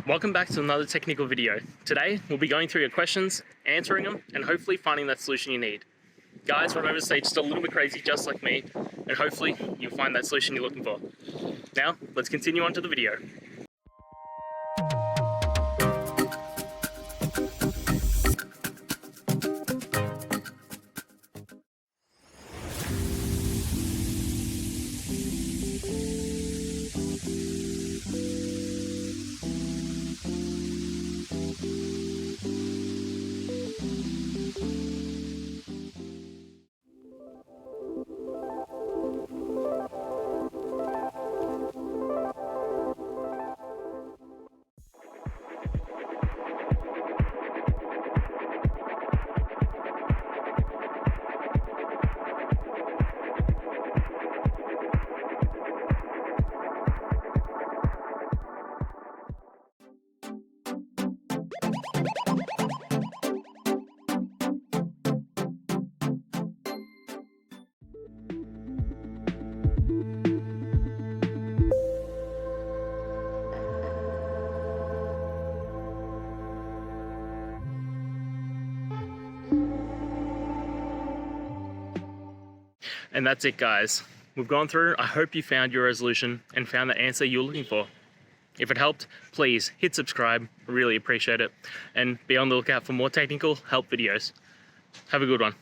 Welcome back to another technical video. Today, we'll be going through your questions, answering them, and hopefully finding that solution you need. Guys, remember to stay just a little bit crazy, just like me, and hopefully you'll find that solution you're looking for. Now, let's continue on to the video. And that's it, guys. We've gone through. I hope you found your resolution and found the answer you were looking for. If it helped, please hit subscribe. I really appreciate it. And be on the lookout for more technical help videos. Have a good one.